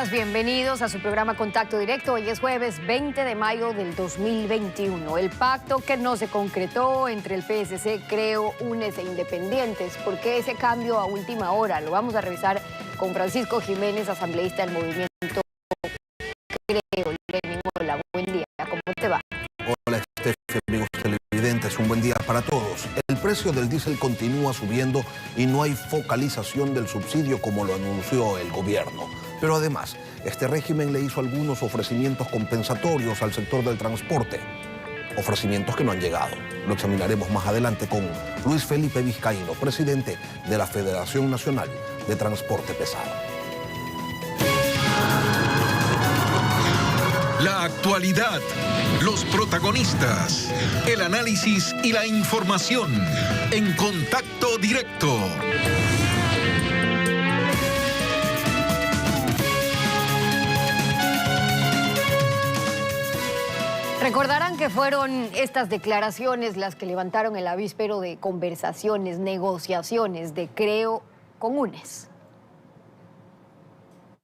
todos bienvenidos a su programa Contacto Directo. Hoy es jueves 20 de mayo del 2021. El pacto que no se concretó entre el PSC, Creo, UNES e Independientes. ¿Por qué ese cambio a última hora? Lo vamos a revisar con Francisco Jiménez, asambleísta del movimiento Creo. Lenin, hola, buen día. ¿Cómo te va? Hola, Estefe, amigos televidentes, un buen día para todos. El precio del diésel continúa subiendo y no hay focalización del subsidio como lo anunció el gobierno. Pero además, este régimen le hizo algunos ofrecimientos compensatorios al sector del transporte. Ofrecimientos que no han llegado. Lo examinaremos más adelante con Luis Felipe Vizcaíno, presidente de la Federación Nacional de Transporte Pesado. La actualidad, los protagonistas, el análisis y la información en Contacto Directo. Recordarán que fueron estas declaraciones las que levantaron el avíspero de conversaciones, negociaciones de Creo con UNES.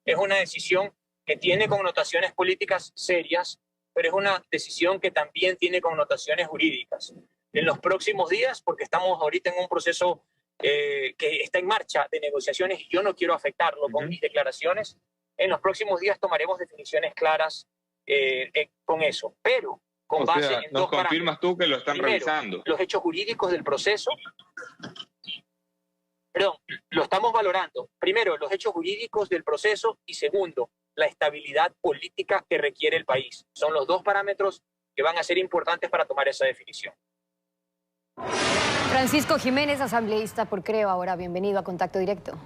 Es una decisión que tiene connotaciones políticas serias, pero es una decisión que también tiene connotaciones jurídicas. En los próximos días, porque estamos ahorita en un proceso que está en marcha de negociaciones y yo no quiero afectarlo con mis declaraciones, en los próximos días tomaremos definiciones claras con eso, pero con base en ¿nos dos confirmas tú que lo están Primero, revisando? Los hechos jurídicos del proceso. Perdón, lo estamos valorando. Primero, los hechos jurídicos del proceso y segundo, la estabilidad política que requiere el país. Son los dos parámetros que van a ser importantes para tomar esa definición. Francisco Jiménez, asambleísta por Creo. Ahora, bienvenido a Contacto Directo.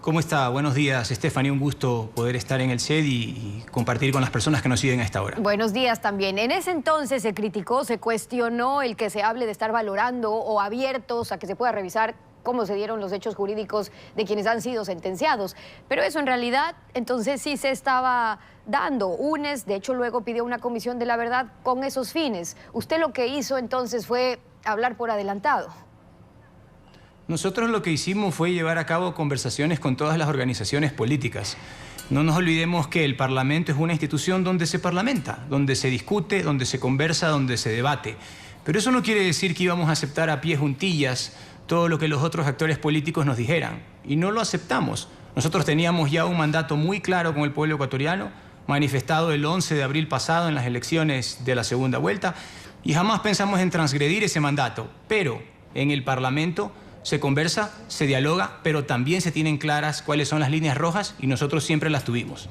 ¿Cómo está? Buenos días, Stephanie. Un gusto poder estar en el set y compartir con las personas que nos siguen a esta hora. Buenos días también. En ese entonces se criticó, se cuestionó el que se hable de estar valorando o abiertos a que se pueda revisar cómo se dieron los hechos jurídicos de quienes han sido sentenciados. Pero eso en realidad entonces sí se estaba dando. UNES, de hecho, luego pidió una comisión de la verdad con esos fines. Usted lo que hizo entonces fue hablar por adelantado. Nosotros lo que hicimos fue llevar a cabo conversaciones con todas las organizaciones políticas. No nos olvidemos que el Parlamento es una institución donde se parlamenta, donde se discute, donde se conversa, donde se debate. Pero eso no quiere decir que íbamos a aceptar a pie juntillas todo lo que los otros actores políticos nos dijeran. Y no lo aceptamos. Nosotros teníamos ya un mandato muy claro con el pueblo ecuatoriano, manifestado el 11 de abril pasado en las elecciones de la segunda vuelta, y jamás pensamos en transgredir ese mandato. Pero en el Parlamento se conversa, se dialoga, pero también se tienen claras cuáles son las líneas rojas y nosotros siempre las tuvimos.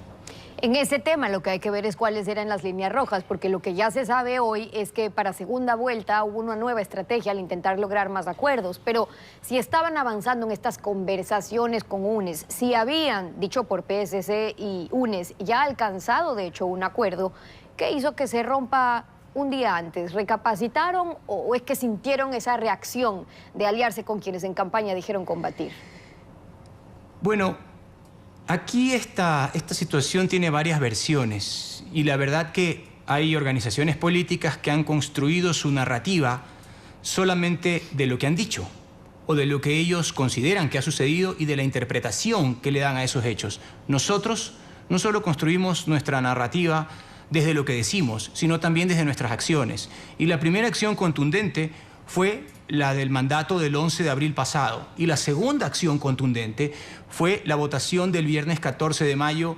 En ese tema lo que hay que ver es cuáles eran las líneas rojas, porque lo que ya se sabe hoy es que para segunda vuelta hubo una nueva estrategia al intentar lograr más acuerdos. Pero si estaban avanzando en estas conversaciones con UNES, si habían, dicho por PSC y UNES, ya alcanzado de hecho un acuerdo, ¿qué hizo que se rompa un día antes? ¿Recapacitaron o es que sintieron esa reacción de aliarse con quienes en campaña dijeron combatir? Bueno, aquí esta situación tiene varias versiones y la verdad que hay organizaciones políticas que han construido su narrativa solamente de lo que han dicho o de lo que ellos consideran que ha sucedido y de la interpretación que le dan a esos hechos. Nosotros no solo construimos nuestra narrativa desde lo que decimos, sino también desde nuestras acciones. Y la primera acción contundente fue la del mandato del 11 de abril pasado. Y la segunda acción contundente fue la votación del viernes 14 de mayo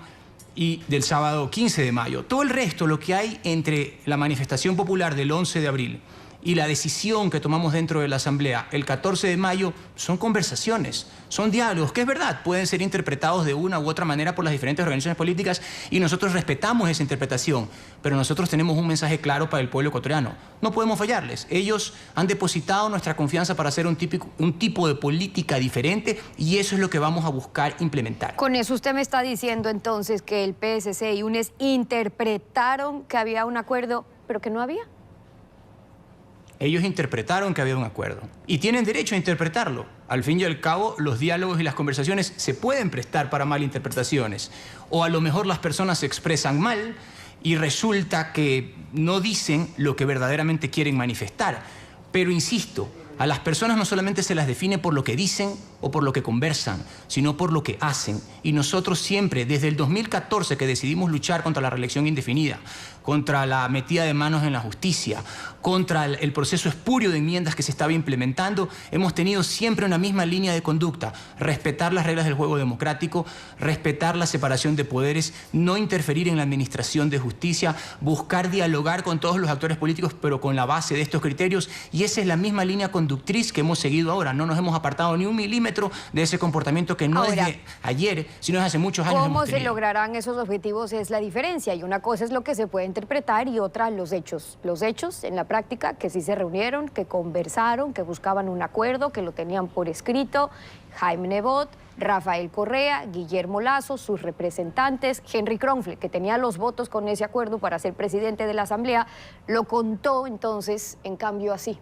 y del sábado 15 de mayo. Todo el resto, lo que hay entre la manifestación popular del 11 de abril y la decisión que tomamos dentro de la Asamblea el 14 de mayo son conversaciones, son diálogos, que es verdad, pueden ser interpretados de una u otra manera por las diferentes organizaciones políticas y nosotros respetamos esa interpretación, pero nosotros tenemos un mensaje claro para el pueblo ecuatoriano. No podemos fallarles. Ellos han depositado nuestra confianza para hacer un tipo de política diferente y eso es lo que vamos a buscar implementar. Con eso usted me está diciendo entonces que el PSC y UNES interpretaron que había un acuerdo, pero que no había. Ellos interpretaron que había un acuerdo y tienen derecho a interpretarlo. Al fin y al cabo, los diálogos y las conversaciones se pueden prestar para malinterpretaciones. O a lo mejor las personas se expresan mal y resulta que no dicen lo que verdaderamente quieren manifestar. Pero insisto, A las personas no solamente se las define por lo que dicen o por lo que conversan, sino por lo que hacen. Y nosotros siempre, desde el 2014 que decidimos luchar contra la reelección indefinida, contra la metida de manos en la justicia, contra el proceso espurio de enmiendas que se estaba implementando, hemos tenido siempre una misma línea de conducta: respetar las reglas del juego democrático, respetar la separación de poderes, no interferir en la administración de justicia, buscar dialogar con todos los actores políticos, pero con la base de estos criterios. Y esa es la misma línea conductriz que hemos seguido ahora. No nos hemos apartado ni un milímetro de ese comportamiento que no ahora, es de ayer, sino es hace muchos años. ¿Cómo se lograrán esos objetivos? Es la diferencia. Y una cosa es lo que se puede interpretar y otra los hechos. Los hechos en la práctica, que sí se reunieron, que conversaron, que buscaban un acuerdo, que lo tenían por escrito. Jaime Nebot, Rafael Correa, Guillermo Lasso, sus representantes, Henry Kronfle, que tenía los votos con ese acuerdo para ser presidente de la Asamblea, lo contó entonces, en cambio, así.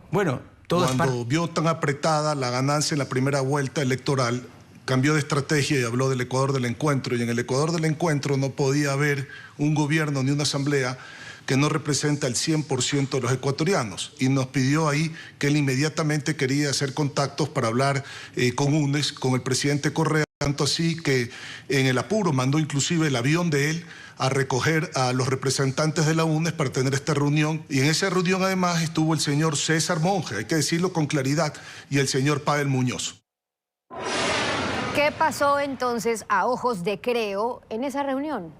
Bueno, todo cuando vio tan apretada la ganancia en la primera vuelta electoral, cambió de estrategia y habló del Ecuador del encuentro. Y en el Ecuador del encuentro no podía haber un gobierno ni una asamblea que no representa el 100% de los ecuatorianos. Y nos pidió ahí que él inmediatamente quería hacer contactos para hablar con UNES, con el presidente Correa, tanto así que en el apuro mandó inclusive el avión de él a recoger a los representantes de la UNES para tener esta reunión. Y en esa reunión además estuvo el señor César Monge, hay que decirlo con claridad, y el señor Pavel Muñoz. ¿Qué pasó entonces a ojos de Creo en esa reunión?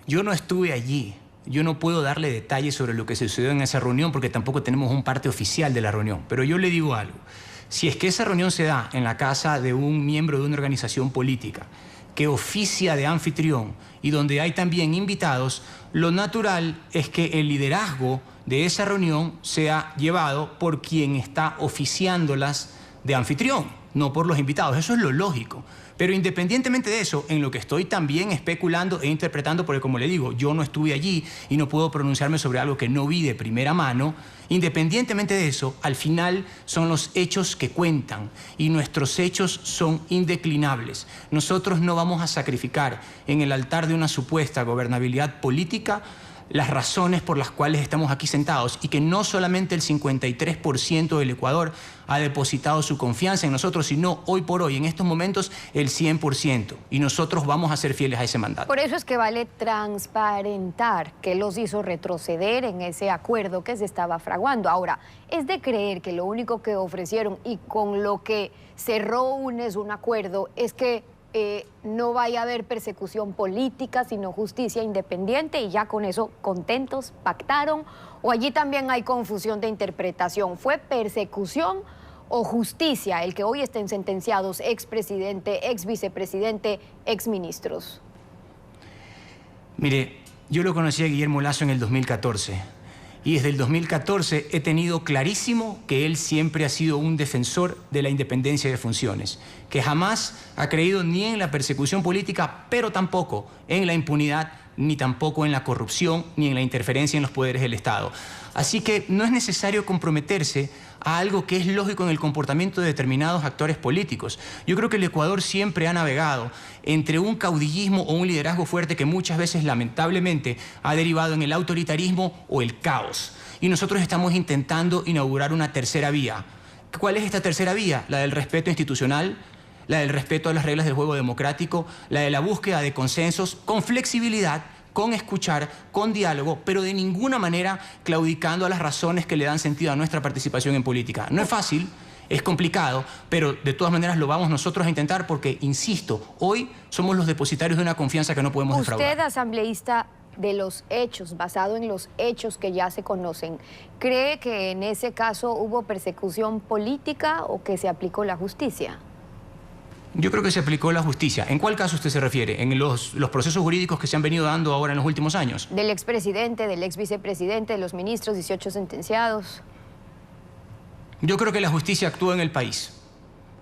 Yo no estuve allí. Yo no puedo darle detalles sobre lo que sucedió en esa reunión porque tampoco tenemos un parte oficial de la reunión. Pero yo le digo algo. Si es que esa reunión se da en la casa de un miembro de una organización política que oficia de anfitrión y donde hay también invitados, lo natural es que el liderazgo de esa reunión sea llevado por quien está oficiándolas de anfitrión, no por los invitados. Eso es lo lógico. Pero independientemente de eso, en lo que estoy también especulando e interpretando, porque como le digo, yo no estuve allí y no puedo pronunciarme sobre algo que no vi de primera mano, independientemente de eso, al final son los hechos que cuentan y nuestros hechos son indeclinables. Nosotros no vamos a sacrificar en el altar de una supuesta gobernabilidad política las razones por las cuales estamos aquí sentados y que no solamente el 53% del Ecuador ha depositado su confianza en nosotros, sino hoy por hoy, en estos momentos, el 100%. Y nosotros vamos a ser fieles a ese mandato. Por eso es que vale transparentar qué los hizo retroceder en ese acuerdo que se estaba fraguando. Ahora, es de creer que lo único que ofrecieron y con lo que cerró UNES un acuerdo es que no vaya a haber persecución política, sino justicia independiente, y ya con eso contentos, pactaron, o allí también hay confusión de interpretación. ¿Fue persecución o justicia el que hoy estén sentenciados expresidente, exvicepresidente, exministros? Mire, yo lo conocí a Guillermo Lasso en el 2014. Y desde el 2014 he tenido clarísimo que él siempre ha sido un defensor de la independencia de funciones, que jamás ha creído ni en la persecución política, pero tampoco en la impunidad, ni tampoco en la corrupción, ni en la interferencia en los poderes del Estado. Así que no es necesario comprometerse a algo que es lógico en el comportamiento de determinados actores políticos. Yo creo que el Ecuador siempre ha navegado entre un caudillismo o un liderazgo fuerte que muchas veces, lamentablemente, ha derivado en el autoritarismo o el caos. Y nosotros estamos intentando inaugurar una tercera vía. ¿Cuál es esta tercera vía? La del respeto institucional, la del respeto a las reglas del juego democrático, la de la búsqueda de consensos con flexibilidad, con escuchar, con diálogo, pero de ninguna manera claudicando a las razones que le dan sentido a nuestra participación en política. No es fácil, es complicado, pero de todas maneras lo vamos nosotros a intentar porque, insisto, hoy somos los depositarios de una confianza que no podemos defraudar. Usted, asambleísta de los hechos, basado en los hechos que ya se conocen, ¿cree que en ese caso hubo persecución política o que se aplicó la justicia? Yo creo que se aplicó la justicia. ¿En cuál caso usted se refiere? ¿En los procesos jurídicos que se han venido dando ahora en los últimos años? Del expresidente, del exvicepresidente, de los ministros, 18 sentenciados. Yo creo que la justicia actúa en el país.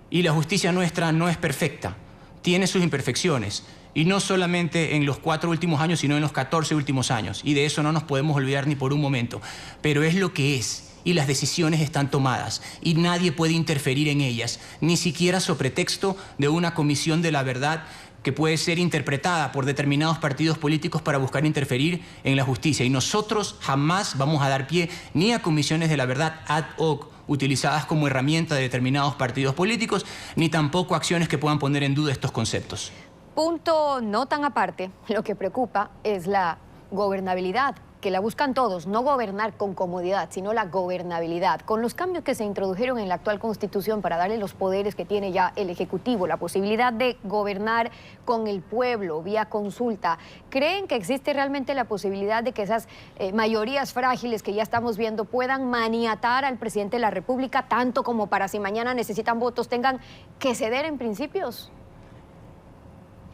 Y la justicia nuestra no es perfecta. Tiene sus imperfecciones. Y no solamente en los 4 últimos años, sino en los 14 últimos años. Y de eso no nos podemos olvidar ni por un momento. Pero es lo que es. Y las decisiones están tomadas y nadie puede interferir en ellas, ni siquiera sobre pretexto de una comisión de la verdad que puede ser interpretada por determinados partidos políticos para buscar interferir en la justicia. Y nosotros jamás vamos a dar pie ni a comisiones de la verdad ad hoc utilizadas como herramienta de determinados partidos políticos, ni tampoco acciones que puedan poner en duda estos conceptos. Punto no tan aparte, lo que preocupa es la gobernabilidad, que la buscan todos, no gobernar con comodidad, sino la gobernabilidad. Con los cambios que se introdujeron en la actual Constitución para darle los poderes que tiene ya el Ejecutivo, la posibilidad de gobernar con el pueblo vía consulta, ¿creen que existe realmente la posibilidad de que esas mayorías frágiles que ya estamos viendo puedan maniatar al presidente de la República, tanto como para si mañana necesitan votos tengan que ceder en principios?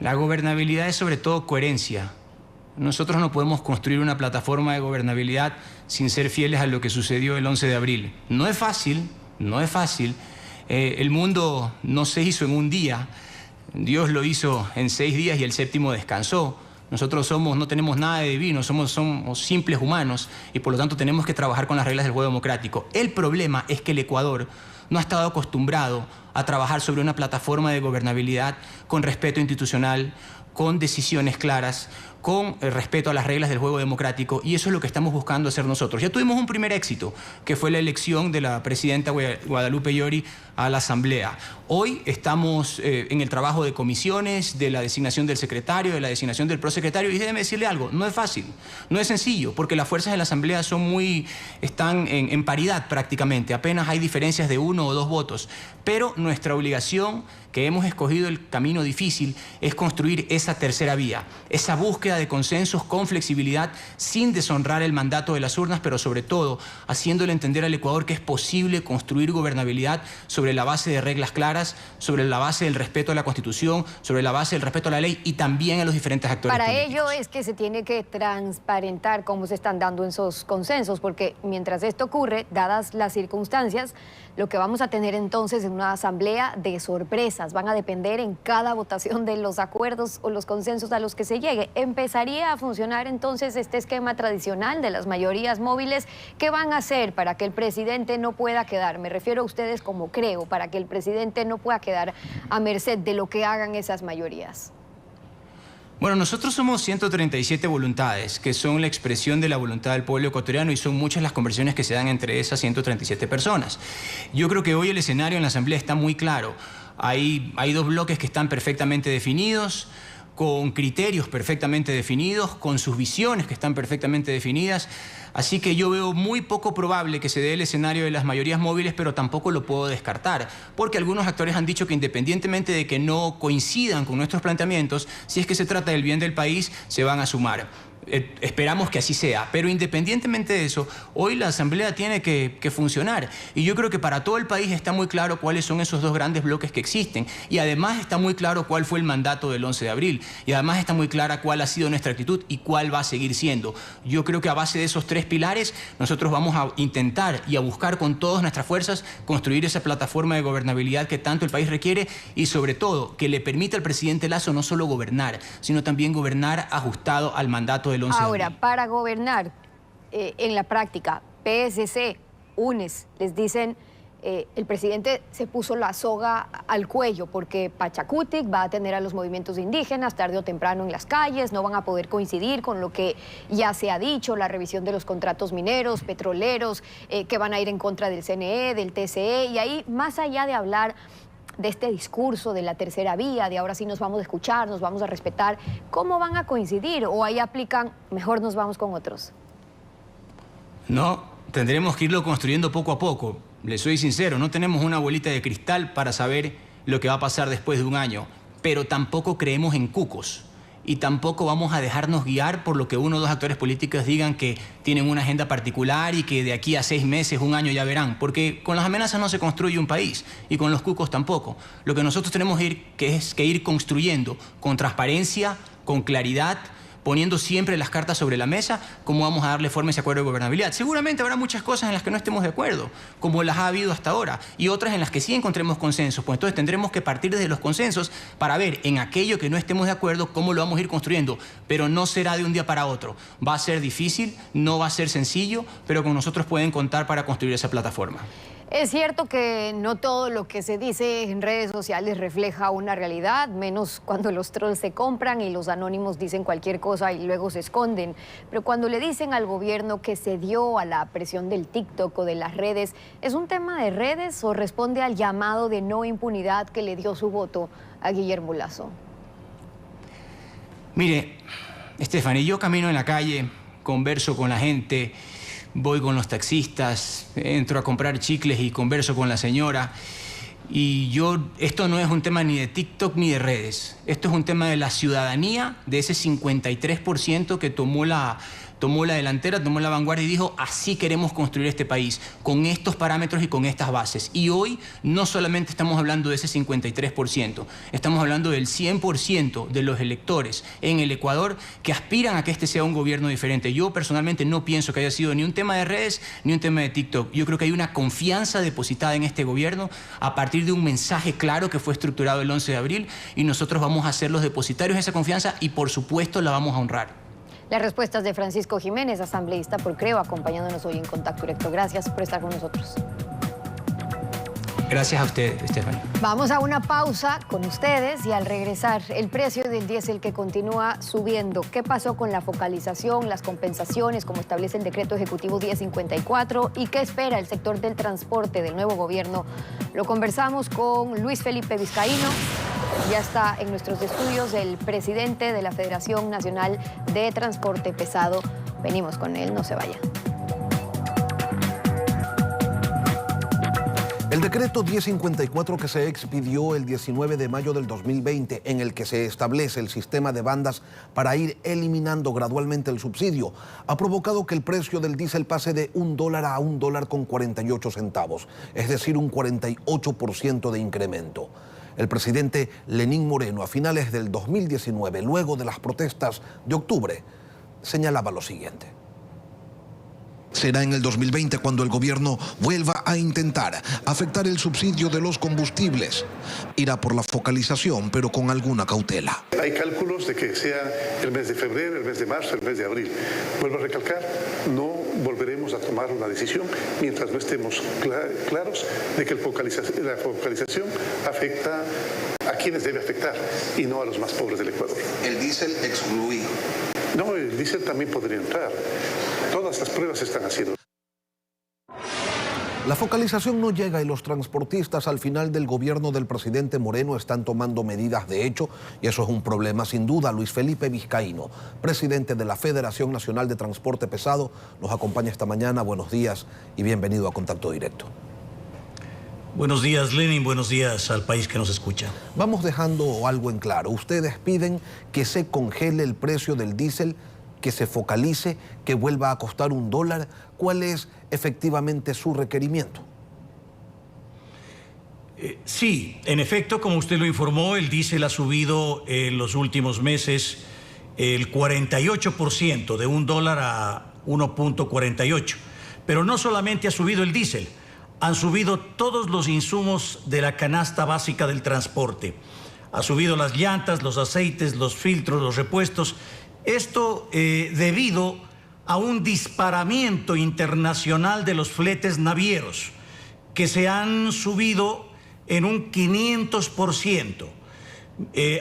La gobernabilidad es sobre todo coherencia. Nosotros no podemos construir una plataforma de gobernabilidad sin ser fieles a lo que sucedió el 11 de abril. No es fácil, no es fácil. El mundo no se hizo en un día. Dios lo hizo en 6 días y el 7º descansó. Nosotros no tenemos nada de divino, somos simples humanos y por lo tanto tenemos que trabajar con las reglas del juego democrático. El problema es que el Ecuador no ha estado acostumbrado a trabajar sobre una plataforma de gobernabilidad con respeto institucional, con decisiones claras, con respeto a las reglas del juego democrático, y eso es lo que estamos buscando hacer nosotros. Ya tuvimos un primer éxito, que fue la elección de la presidenta Guadalupe Llori a la Asamblea. Hoy estamos en el trabajo de comisiones, de la designación del secretario, de la designación del prosecretario, y déjeme decirle algo, no es fácil, no es sencillo, porque las fuerzas de la Asamblea están en paridad prácticamente, apenas hay diferencias de 1 o 2 votos, pero nuestra obligación, que hemos escogido el camino difícil, es construir esa tercera vía, esa búsqueda de consensos con flexibilidad, sin deshonrar el mandato de las urnas, pero sobre todo haciéndole entender al Ecuador que es posible construir gobernabilidad sobre la base de reglas claras, sobre la base del respeto a la Constitución, sobre la base del respeto a la ley y también a los diferentes actores políticos. Para ello es que se tiene que transparentar cómo se están dando esos consensos, porque mientras esto ocurre, dadas las circunstancias, lo que vamos a tener entonces es una asamblea de sorpresas. Van a depender en cada votación de los acuerdos o los consensos a los que se llegue. ¿Empezaría a funcionar entonces este esquema tradicional de las mayorías móviles? ¿Qué van a hacer para que el presidente no pueda quedar? Me refiero a ustedes como creo, para que el presidente no pueda quedar a merced de lo que hagan esas mayorías. Bueno, nosotros somos 137 voluntades, que son la expresión de la voluntad del pueblo ecuatoriano y son muchas las conversaciones que se dan entre esas 137 personas. Yo creo que hoy el escenario en la Asamblea está muy claro. Hay 2 bloques que están perfectamente definidos, con criterios perfectamente definidos, con sus visiones que están perfectamente definidas. Así que yo veo muy poco probable que se dé el escenario de las mayorías móviles, pero tampoco lo puedo descartar, porque algunos actores han dicho que independientemente de que no coincidan con nuestros planteamientos, si es que se trata del bien del país, se van a sumar. Esperamos que así sea, pero independientemente de eso, hoy la Asamblea tiene que funcionar y yo creo que para todo el país está muy claro cuáles son esos 2 grandes bloques que existen y además está muy claro cuál fue el mandato del 11 de abril y además está muy clara cuál ha sido nuestra actitud y cuál va a seguir siendo. Yo creo que a base de esos 3 pilares nosotros vamos a intentar y a buscar con todas nuestras fuerzas construir esa plataforma de gobernabilidad que tanto el país requiere y sobre todo que le permita al presidente Lasso no solo gobernar, sino también gobernar ajustado al mandato del 11 de abril. Ahora, para gobernar en la práctica, PSC, UNES, les dicen, el presidente se puso la soga al cuello porque Pachacutic va a tener a los movimientos indígenas tarde o temprano en las calles, no van a poder coincidir con lo que ya se ha dicho, la revisión de los contratos mineros, petroleros, que van a ir en contra del CNE, del TCE, y ahí, más allá de hablar de este discurso de la tercera vía, de ahora sí nos vamos a escuchar, nos vamos a respetar, ¿cómo van a coincidir? ¿O ahí aplican, mejor nos vamos con otros? No, tendremos que irlo construyendo poco a poco. Les soy sincero, no tenemos una bolita de cristal para saber lo que va a pasar después de un año, pero tampoco creemos en cucos. Y tampoco vamos a dejarnos guiar por lo que 1 o 2 actores políticos digan que tienen una agenda particular y que de aquí a 6 meses, 1 año ya verán. Porque con las amenazas no se construye un país y con los cucos tampoco. Lo que nosotros tenemos que ir construyendo con transparencia, con claridad, poniendo siempre las cartas sobre la mesa, cómo vamos a darle forma a ese acuerdo de gobernabilidad. Seguramente habrá muchas cosas en las que no estemos de acuerdo, como las ha habido hasta ahora, y otras en las que sí encontremos consensos. Pues entonces tendremos que partir desde los consensos para ver en aquello que no estemos de acuerdo cómo lo vamos a ir construyendo, pero no será de un día para otro. Va a ser difícil, no va a ser sencillo, pero con nosotros pueden contar para construir esa plataforma. Es cierto que no todo lo que se dice en redes sociales refleja una realidad, menos cuando los trolls se compran y los anónimos dicen cualquier cosa y luego se esconden. Pero cuando le dicen al gobierno que cedió a la presión del TikTok o de las redes, ¿es un tema de redes o responde al llamado de no impunidad que le dio su voto a Guillermo Lasso? Mire, Stephanie, yo camino en la calle, converso con la gente, voy con los taxistas, entro a comprar chicles y converso con la señora. Y esto no es un tema ni de TikTok ni de redes. Esto es un tema de la ciudadanía, de ese 53% que tomó la delantera, tomó la vanguardia y dijo, así queremos construir este país, con estos parámetros y con estas bases. Y hoy no solamente estamos hablando de ese 53%, estamos hablando del 100% de los electores en el Ecuador que aspiran a que este sea un gobierno diferente. Yo personalmente no pienso que haya sido ni un tema de redes ni un tema de TikTok. Yo creo que hay una confianza depositada en este gobierno a partir de un mensaje claro que fue estructurado el 11 de abril y nosotros vamos a ser los depositarios de esa confianza y por supuesto la vamos a honrar. Las respuestas de Francisco Jiménez, asambleísta por Creo, acompañándonos hoy en Contacto Directo. Gracias por estar con nosotros. Gracias a usted, Stephanie. Vamos a una pausa con ustedes y al regresar, el precio del diésel que continúa subiendo. ¿Qué pasó con la focalización, las compensaciones, como establece el decreto ejecutivo 1054? ¿Y qué espera el sector del transporte del nuevo gobierno? Lo conversamos con Luis Felipe Vizcaíno. Ya está en nuestros estudios el presidente de la Federación Nacional de Transporte Pesado. Venimos con él, no se vayan. El decreto 1054 que se expidió el 19 de mayo del 2020, en el que se establece el sistema de bandas para ir eliminando gradualmente el subsidio, ha provocado que el precio del diésel pase de $1 a $1.48, es decir, un 48% de incremento. El presidente Lenín Moreno, a finales del 2019, luego de las protestas de octubre, señalaba lo siguiente. Será en el 2020 cuando el gobierno vuelva a intentar afectar el subsidio de los combustibles. Irá por la focalización, pero con alguna cautela. Hay cálculos de que sea el mes de febrero, el mes de marzo, el mes de abril. Vuelvo a recalcar, no volveremos a tomar una decisión mientras no estemos claros de que la focalización afecta a quienes debe afectar y no a los más pobres del Ecuador. El diésel excluido. No, el diésel también podría entrar. Todas las pruebas se están haciendo. La focalización no llega y los transportistas al final del gobierno del presidente Moreno están tomando medidas de hecho y eso es un problema sin duda. Luis Felipe Vizcaíno, presidente de la Federación Nacional de Transporte Pesado, nos acompaña esta mañana. Buenos días y bienvenido a Contacto Directo. Buenos días, Lenin. Buenos días al país que nos escucha. Vamos dejando algo en claro. Ustedes piden que se congele el precio del diésel, que se focalice, que vuelva a costar $1. ¿Cuál es efectivamente su requerimiento? Sí, en efecto, como usted lo informó, el diésel ha subido en los últimos meses el 48%, de $1 a 1.48. Pero no solamente ha subido el diésel, han subido todos los insumos de la canasta básica del transporte. Ha subido las llantas, los aceites, los filtros, los repuestos. Esto debido a un disparamiento internacional de los fletes navieros, que se han subido en un 500%.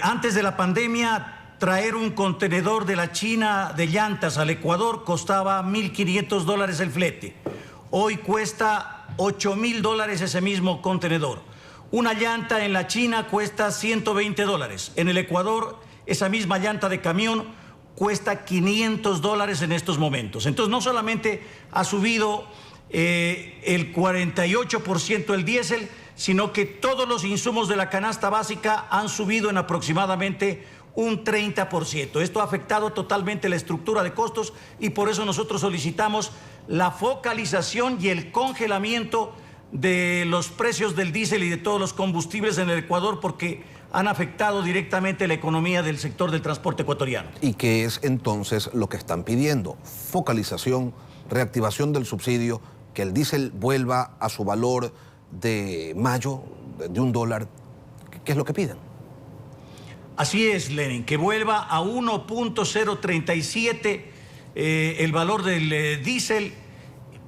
Antes de la pandemia, traer un contenedor de la China de llantas al Ecuador costaba $1.500 el flete. Hoy cuesta $8.000 ese mismo contenedor. Una llanta en la China cuesta $120. En el Ecuador, esa misma llanta de camión cuesta $500 en estos momentos. Entonces, no solamente ha subido el 48% el diésel, sino que todos los insumos de la canasta básica han subido en aproximadamente un 30%. Esto ha afectado totalmente la estructura de costos y por eso nosotros solicitamos la focalización y el congelamiento de los precios del diésel y de todos los combustibles en el Ecuador, porque han afectado directamente la economía del sector del transporte ecuatoriano. ¿Y qué es entonces lo que están pidiendo? Focalización, reactivación del subsidio, que el diésel vuelva a su valor de mayo, de $1. ¿Qué es lo que piden? Así es, Lenin, que vuelva a 1.037 el valor del diésel,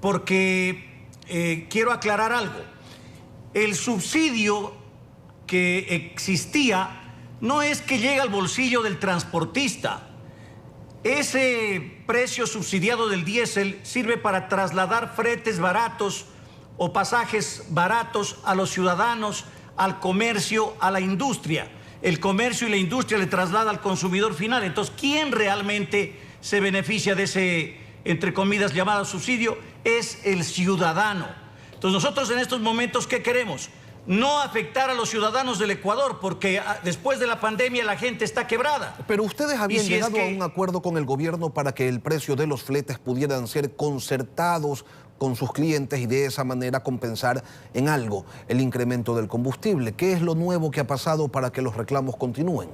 porque quiero aclarar algo. El subsidio que existía no es que llegue al bolsillo del transportista. Ese precio subsidiado del diésel sirve para trasladar fretes baratos o pasajes baratos a los ciudadanos, al comercio, a la industria. El comercio y la industria le traslada al consumidor final. Entonces, ¿quién realmente se beneficia de ese, entre comillas, llamado subsidio? Es el ciudadano. Entonces, nosotros en estos momentos, ¿qué queremos? No afectar a los ciudadanos del Ecuador, porque después de la pandemia la gente está quebrada. Pero ustedes habían llegado a un acuerdo con el gobierno para que el precio de los fletes pudieran ser concertados con sus clientes y de esa manera compensar en algo el incremento del combustible. ¿Qué es lo nuevo que ha pasado para que los reclamos continúen?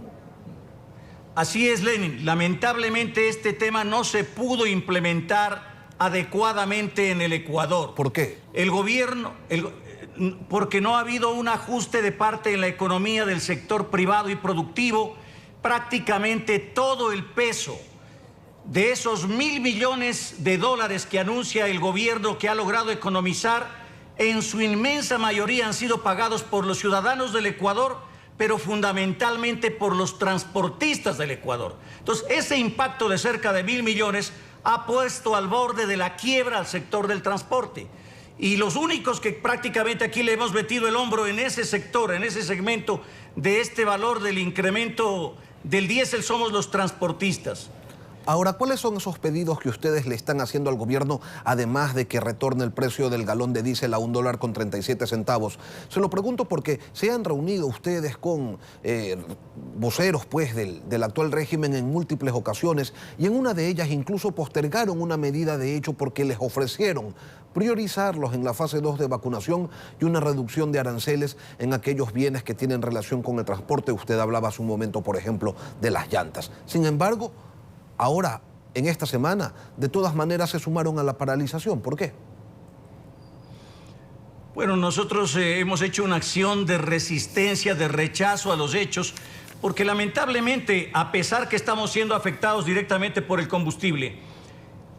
Así es, Lenin. Lamentablemente este tema no se pudo implementar adecuadamente en el Ecuador. ¿Por qué? El gobierno... porque no ha habido un ajuste de parte en la economía del sector privado y productivo. Prácticamente todo el peso de esos $1.000 millones que anuncia el gobierno que ha logrado economizar, en su inmensa mayoría han sido pagados por los ciudadanos del Ecuador, pero fundamentalmente por los transportistas del Ecuador. Entonces, ese impacto de cerca de $1.000 millones ha puesto al borde de la quiebra al sector del transporte. Y los únicos que prácticamente aquí le hemos metido el hombro en ese sector, en ese segmento de este valor del incremento del diésel, somos los transportistas. Ahora, ¿cuáles son esos pedidos que ustedes le están haciendo al gobierno, además de que retorne el precio del galón de diésel a $1.37? Se lo pregunto porque se han reunido ustedes con voceros pues, del actual régimen en múltiples ocasiones, y en una de ellas incluso postergaron una medida de hecho porque les ofrecieron priorizarlos en la fase 2 de vacunación y una reducción de aranceles en aquellos bienes que tienen relación con el transporte. Usted hablaba hace un momento, por ejemplo, de las llantas. Sin embargo, ahora, en esta semana, de todas maneras se sumaron a la paralización. ¿Por qué? Bueno, nosotros hemos hecho una acción de resistencia, de rechazo a los hechos, porque lamentablemente, a pesar que estamos siendo afectados directamente por el combustible,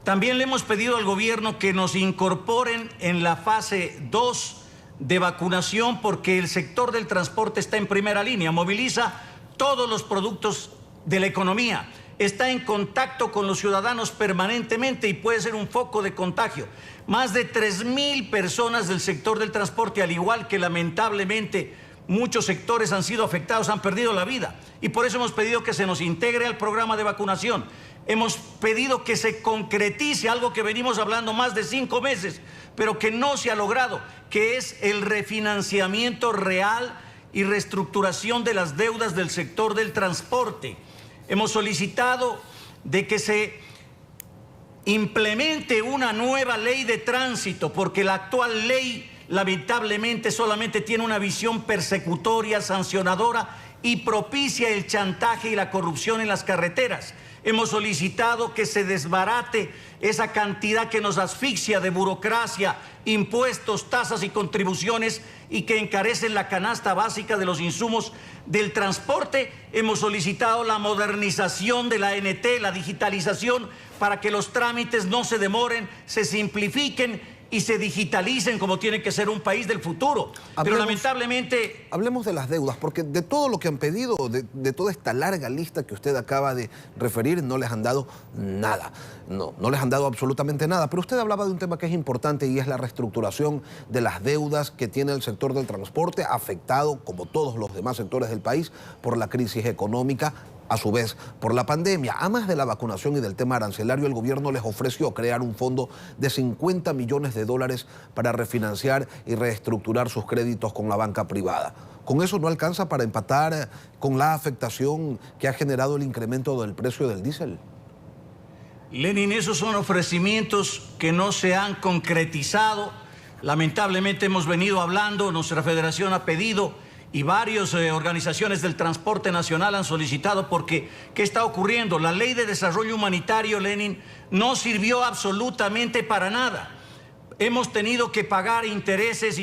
también le hemos pedido al gobierno que nos incorporen en la fase 2 de vacunación, porque el sector del transporte está en primera línea, moviliza todos los productos de la economía, está en contacto con los ciudadanos permanentemente y puede ser un foco de contagio. Más de 3.000 personas del sector del transporte, al igual que lamentablemente muchos sectores han sido afectados, han perdido la vida. Y por eso hemos pedido que se nos integre al programa de vacunación. Hemos pedido que se concretice algo que venimos hablando más de 5 meses, pero que no se ha logrado, que es el refinanciamiento real y reestructuración de las deudas del sector del transporte. Hemos solicitado de que se implemente una nueva ley de tránsito, porque la actual ley lamentablemente solamente tiene una visión persecutoria, sancionadora y propicia el chantaje y la corrupción en las carreteras. Hemos solicitado que se desbarate esa cantidad que nos asfixia de burocracia, impuestos, tasas y contribuciones y que encarecen la canasta básica de los insumos del transporte. Hemos solicitado la modernización de la ANT, la digitalización, para que los trámites no se demoren, se simplifiquen y se digitalicen como tiene que ser un país del futuro. Pero lamentablemente... Hablemos de las deudas, porque de todo lo que han pedido, de toda esta larga lista que usted acaba de referir, no les han dado nada. No les han dado absolutamente nada. Pero usted hablaba de un tema que es importante y es la reestructuración de las deudas que tiene el sector del transporte, afectado, como todos los demás sectores del país, por la crisis económica, a su vez por la pandemia. Además de la vacunación y del tema arancelario, el gobierno les ofreció crear un fondo de $50 millones para refinanciar y reestructurar sus créditos con la banca privada. ¿Con eso no alcanza para empatar con la afectación que ha generado el incremento del precio del diésel? Lenin, esos son ofrecimientos que no se han concretizado. Lamentablemente hemos venido hablando, nuestra federación ha pedido y varias organizaciones del transporte nacional han solicitado, porque ¿qué está ocurriendo? La ley de desarrollo humanitario, Lenin, no sirvió absolutamente para nada. Hemos tenido que pagar intereses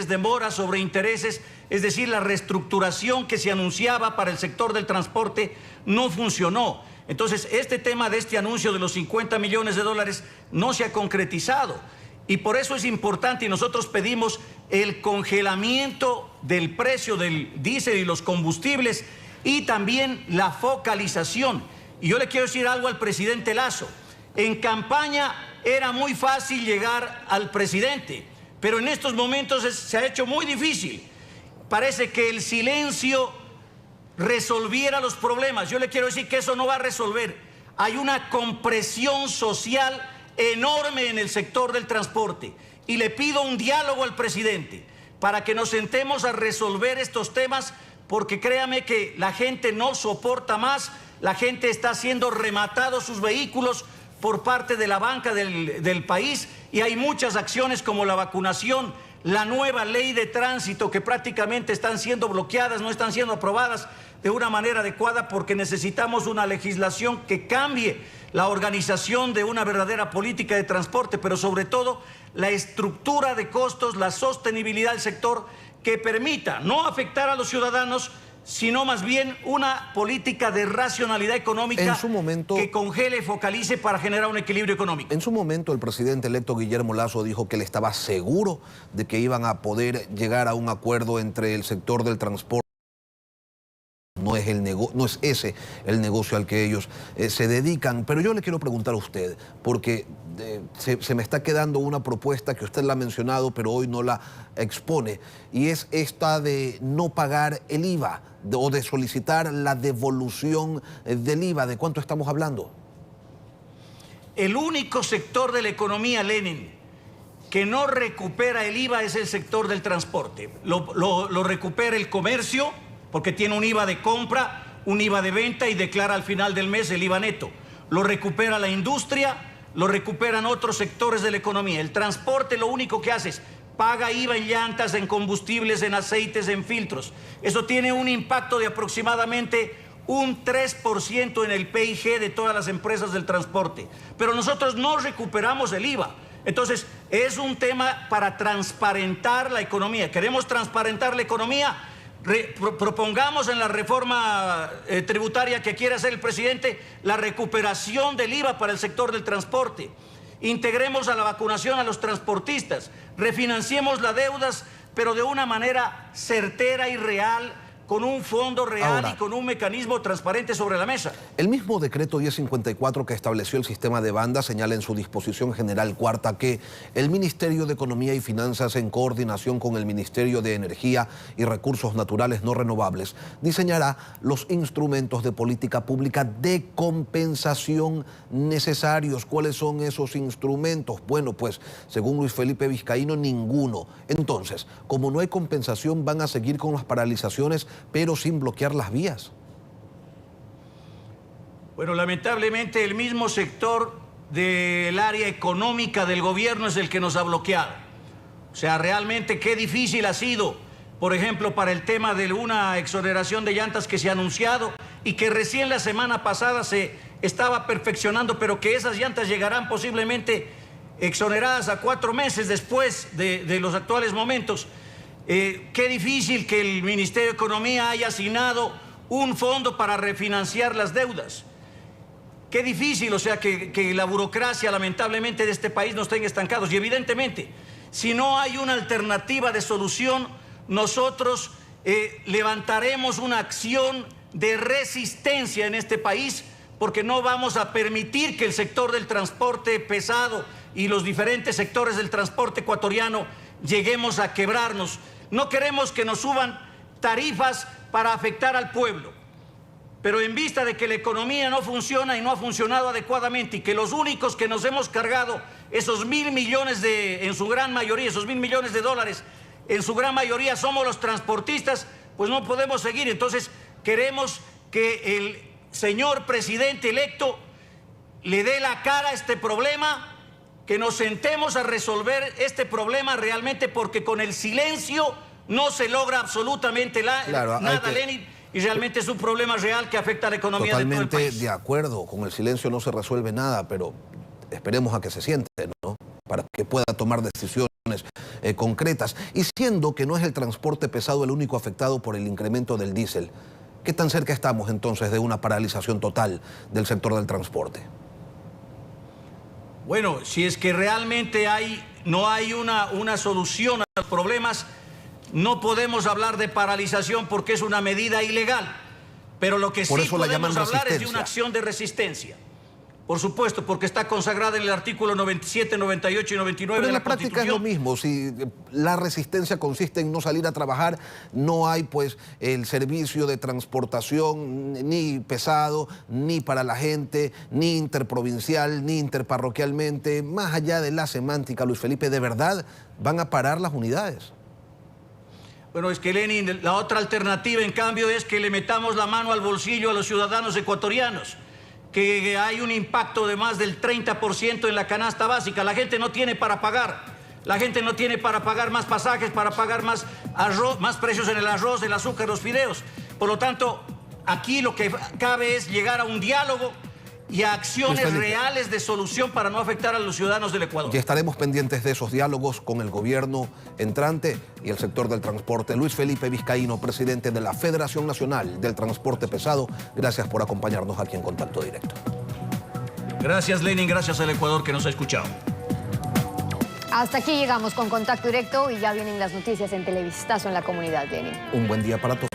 de mora sobre intereses, es decir, la reestructuración que se anunciaba para el sector del transporte no funcionó. Entonces, este tema de este anuncio de los $50 millones no se ha concretizado. Y por eso es importante y nosotros pedimos el congelamiento del precio del diésel y los combustibles y también la focalización. Y yo le quiero decir algo al presidente Lasso. En campaña era muy fácil llegar al presidente, pero en estos momentos se ha hecho muy difícil. Parece que el silencio resolviera los problemas. Yo le quiero decir que eso no va a resolver. Hay una compresión social enorme en el sector del transporte y le pido un diálogo al presidente para que nos sentemos a resolver estos temas, porque créame que la gente no soporta más, la gente está siendo rematado sus vehículos por parte de la banca del país y hay muchas acciones como la vacunación, la nueva ley de tránsito que prácticamente están siendo bloqueadas, no están siendo aprobadas de una manera adecuada porque necesitamos una legislación que cambie la organización de una verdadera política de transporte, pero sobre todo la estructura de costos, la sostenibilidad del sector que permita no afectar a los ciudadanos, sino más bien una política de racionalidad económica en su momento, que congele y focalice para generar un equilibrio económico. En su momento el presidente electo Guillermo Lasso dijo que él estaba seguro de que iban a poder llegar a un acuerdo entre el sector del transporte. No es ese el negocio al que ellos se dedican. Pero yo le quiero preguntar a usted, porque se me está quedando una propuesta que usted la ha mencionado, pero hoy no la expone, y es esta de no pagar el IVA o de solicitar la devolución del IVA. ¿De cuánto estamos hablando? El único sector de la economía, Lenin, que no recupera el IVA es el sector del transporte. Lo recupera el comercio, porque tiene un IVA de compra, un IVA de venta y declara al final del mes el IVA neto. Lo recupera la industria, lo recuperan otros sectores de la economía. El transporte lo único que hace es paga IVA en llantas, en combustibles, en aceites, en filtros. Eso tiene un impacto de aproximadamente un 3% en el PIG de todas las empresas del transporte. Pero nosotros no recuperamos el IVA. Entonces, es un tema para transparentar la economía. Queremos transparentar la economía. Propongamos en la reforma tributaria que quiere hacer el presidente la recuperación del IVA para el sector del transporte. Integremos a la vacunación a los transportistas, refinanciemos las deudas, pero de una manera certera y real, con un fondo real y con un mecanismo transparente sobre la mesa. El mismo decreto 1054 que estableció el sistema de bandas señala en su disposición general cuarta que el Ministerio de Economía y Finanzas, en coordinación con el Ministerio de Energía y Recursos Naturales No Renovables, diseñará los instrumentos de política pública de compensación necesarios. ¿Cuáles son esos instrumentos? Bueno, pues según Luis Felipe Vizcaíno, ninguno. Entonces, como no hay compensación, van a seguir con las paralizaciones, pero sin bloquear las vías. Bueno, lamentablemente el mismo sector del área económica del gobierno es el que nos ha bloqueado. O sea, realmente qué difícil ha sido, por ejemplo, para el tema de una exoneración de llantas que se ha anunciado y que recién la semana pasada se estaba perfeccionando, pero que esas llantas llegarán posiblemente exoneradas a 4 meses después de los actuales momentos. Qué difícil que el Ministerio de Economía haya asignado un fondo para refinanciar las deudas. Qué difícil, o sea, que la burocracia lamentablemente de este país nos tenga estancados. Y evidentemente, si no hay una alternativa de solución, nosotros levantaremos una acción de resistencia en este país, porque no vamos a permitir que el sector del transporte pesado y los diferentes sectores del transporte ecuatoriano lleguemos a quebrarnos. No queremos que nos suban tarifas para afectar al pueblo, pero en vista de que la economía no funciona y no ha funcionado adecuadamente y que los únicos que nos hemos cargado esos 1.000 millones en su gran mayoría, esos 1.000 millones de dólares, en su gran mayoría somos los transportistas, pues no podemos seguir. Entonces queremos que el señor presidente electo le dé la cara a este problema, que nos sentemos a resolver este problema realmente, porque con el silencio no se logra absolutamente nada, Lenin, y realmente es un problema real que afecta a la economía de todo el país. Totalmente de acuerdo, con el silencio no se resuelve nada, pero esperemos a que se siente, ¿no?, para que pueda tomar decisiones concretas. Y siendo que no es el transporte pesado el único afectado por el incremento del diésel, ¿qué tan cerca estamos entonces de una paralización total del sector del transporte? Bueno, si es que realmente no hay una solución a los problemas, no podemos hablar de paralización porque es una medida ilegal. Pero lo que sí podemos hablar es de una acción de resistencia. Por supuesto, porque está consagrada en el artículo 97, 98 y 99 de la Constitución. Pero en la práctica es lo mismo. Si la resistencia consiste en no salir a trabajar, no hay pues el servicio de transportación ni pesado, ni para la gente, ni interprovincial, ni interparroquialmente. Más allá de la semántica, Luis Felipe, ¿de verdad van a parar las unidades? Bueno, es que Lenin, la otra alternativa, en cambio, es que le metamos la mano al bolsillo a los ciudadanos ecuatorianos, que hay un impacto de más del 30% en la canasta básica. La gente no tiene para pagar. La gente no tiene para pagar más pasajes, para pagar más arroz, más precios en el arroz, el azúcar, los fideos. Por lo tanto, aquí lo que cabe es llegar a un diálogo y a acciones reales de solución para no afectar a los ciudadanos del Ecuador. Y estaremos pendientes de esos diálogos con el gobierno entrante y el sector del transporte. Luis Felipe Vizcaíno, presidente de la Federación Nacional del Transporte Pesado, gracias por acompañarnos aquí en Contacto Directo. Gracias, Lenin, gracias al Ecuador que nos ha escuchado. Hasta aquí llegamos con Contacto Directo y ya vienen las noticias en Televistazo en la comunidad, Lenin. Un buen día para todos.